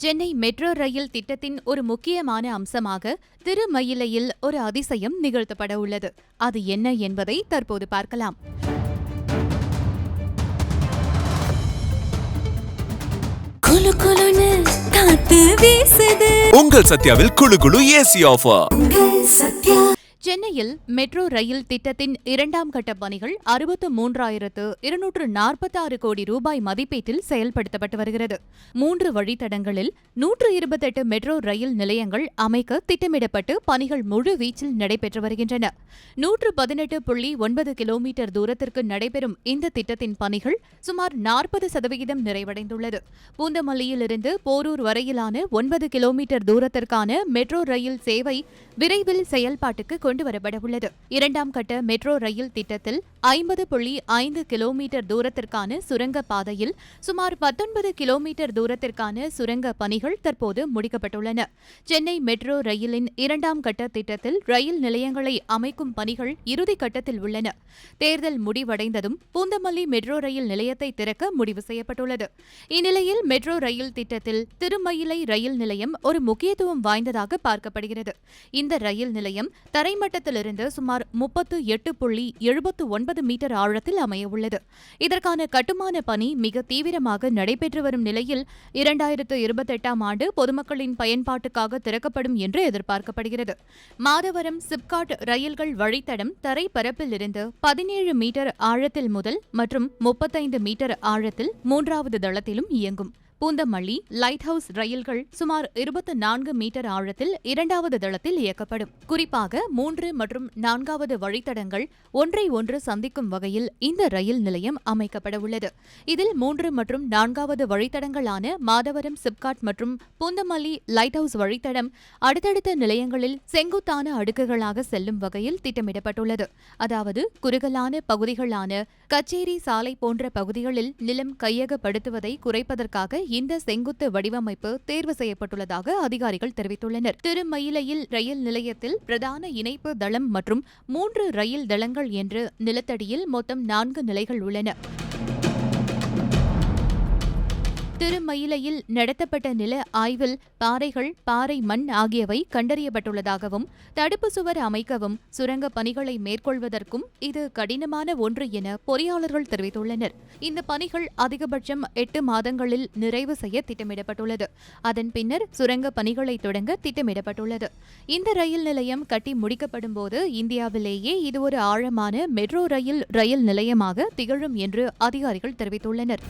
Chennai metro rail திட்டத்தின் ஒரு முக்கியமான அம்சமாக திருமயிலையில் ஒரு அதிசயம் நிகழ்த்தப்பட உள்ளது. அது என்ன என்பதை தற்போது பார்க்கலாம். உங்கள் சத்யாவில் குளு குளு ஏசி ஆஃபர். சென்னையில் மெட்ரோ ரயில் திட்டத்தின் 2ஆம் கட்ட பணிகள் 63,246 கோடி ரூபாய் மதிப்பீட்டில் செயல்படுத்தப்பட்டு வருகிறது. 3 வழித்தடங்களில் 128 மெட்ரோ ரயில் நிலையங்கள் அமைக்க திட்டமிடப்பட்டு பணிகள் முழு வீச்சில் நடைபெற்று வருகின்றன. 118.9 கிலோமீட்டர் தூரத்திற்கு நடைபெறும் இந்த திட்டத்தின் பணிகள் சுமார் 40% நிறைவடைந்துள்ளது. பூந்தமல்லியிலிருந்து போரூர் வரையிலான 9 கிலோமீட்டர் தூரத்திற்கான மெட்ரோ ரயில் சேவை விரைவில் செயல்பாட்டுக்கு கொண்டுவரப்பட உள்ளது. 2ஆம் கட்ட மெட்ரோ ரயில் திட்டத்தில் 50.5 கிலோமீட்டர் தூரத்திற்கான சுரங்க பாதையில் சுமார் 19 கிலோமீட்டர் தூரத்திற்கான சுரங்க பணிகள் தற்போது முடிக்கப்பட்டுள்ளன. சென்னை மெட்ரோ ரயிலின் 2ஆம் கட்ட திட்டத்தில் ரயில் நிலையங்களை அமைக்கும் பணிகள் இறுதி கட்டத்தில் உள்ளன. தேர்தல் முடிவடைந்ததும் பூந்தமல்லி மெட்ரோ ரயில் நிலையத்தை திறக்க முடிவு செய்யப்பட்டுள்ளது. இந்நிலையில் மெட்ரோ ரயில் திட்டத்தில் திருமயிலை ரயில் நிலையம் ஒரு முக்கியத்துவம் வாய்ந்ததாக பார்க்கப்படுகிறது. இந்த ரயில் நிலையம் தரைமட்டத்திலிருந்து சுமார் 38.79 மீட்டர் ஆழத்தில் அமையவுள்ளது. இதற்கான கட்டுமான பணி மிக தீவிரமாக நடைபெற்று வரும் நிலையில் 2028ஆம் ஆண்டு பொதுமக்களின் பயன்பாட்டுக்காக திறக்கப்படும் என்று எதிர்பார்க்கப்படுகிறது. மாதவரம் சிப்காட் ரயில்கள் வழித்தடம் தரைப்பரப்பிலிருந்து 17 மீட்டர் ஆழத்தில் முதல் மற்றும் 35 மீட்டர் ஆழத்தில் 3வது தளத்திலும் இயங்கும். பூந்தமல்லி லைட் ஹவுஸ் ரயில்கள் சுமார் 24 மீட்டர் ஆழத்தில் 2வது தளத்தில் இயக்கப்படும். குறிப்பாக 3 மற்றும் 4வது வழித்தடங்கள் ஒன்றை ஒன்று சந்திக்கும் வகையில் இந்த ரயில் நிலையம் அமைக்கப்பட உள்ளது. இதில் 3 மற்றும் 4வது வழித்தடங்களான மாதவரம் சிப்காட் மற்றும் பூந்தமல்லி லைட் ஹவுஸ் வழித்தடம் அடுத்தடுத்த நிலையங்களில் செங்குத்தான அடுக்குகளாக செல்லும் வகையில் திட்டமிடப்பட்டுள்ளது. அதாவது குறுகலான பகுதிகளான கச்சேரி சாலை போன்ற பகுதிகளில் நிலம் கையகப்படுத்துவதை குறைப்பதற்காக இந்த செங்குத்து வடிவமைப்பு தேர்வு செய்யப்பட்டுள்ளதாக அதிகாரிகள் தெரிவித்துள்ளனர். திருமயிலையில் ரயில் நிலையத்தில் பிரதான இணைப்பு தளம் மற்றும் 3 ரயில் தளங்கள் என்று நிலத்தடியில் மொத்தம் 4 நிலைகள் உள்ளன. திருமயிலையில் நடத்தப்பட்ட நில ஆய்வில் பாறைகள், பாறை மண் ஆகியவை கண்டறியப்பட்டுள்ளதாகவும் தடுப்பு சுவர் அமைக்கவும் சுரங்க பணிகளை மேற்கொள்வதற்கும் இது கடினமான ஒன்று என பொறியாளர்கள் தெரிவித்துள்ளனர். இந்த பணிகள் அதிகபட்சம் 8 மாதங்களில் நிறைவு செய்ய திட்டமிடப்பட்டுள்ளது. அதன் பின்னர் சுரங்க பணிகளை தொடங்க திட்டமிடப்பட்டுள்ளது. இந்த ரயில் நிலையம் கட்டி முடிக்கப்படும் போது இந்தியாவிலேயே இது ஒரு ஆழமான மெட்ரோ ரயில் நிலையமாக திகழும் என்று அதிகாரிகள் தெரிவித்துள்ளனர்.